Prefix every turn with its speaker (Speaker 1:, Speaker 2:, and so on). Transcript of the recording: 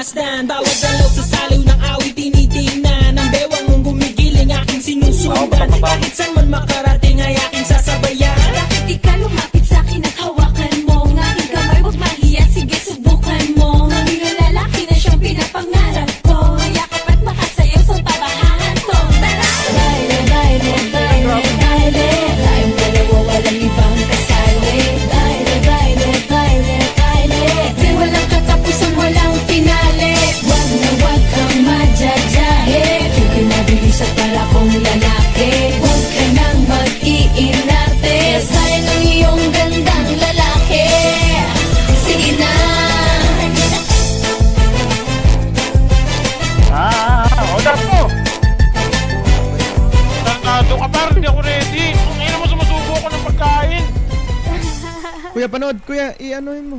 Speaker 1: pagmamasdan. Bawat dalaw sa saliw ng awit tinitingnan. Ang bewang mong gumigiling aking sinusundan. Kahit saan man makarating ay aking sasabayan.
Speaker 2: Bakit di ka lumapit sa'kin at hawakan mo ang aking kamay? Huwag mahiya, sige subukan mo. Maging ang lalaki na siyang pinapangarap ko. Mayakap at makasayaw sa tabahan ko. Tara! Baile, baile, baile, baile. Tayong dalawa walang ibang kasali. Baile, baile, baile, baile. Di walang katapusan, walang finale. Wag na wag kang madyajahe. Feel ka nabilis at para kong lalaki. Huwag ka nang mag-iinarte. Sayang ang iyong gandang lalaki. Sige na.
Speaker 3: Order mo! Tangado ka parang hindi ako ready. Kung ngayon mo sumusubo ko ng pagkain.
Speaker 4: Kuya, panood. Kuya, i-anohin mo.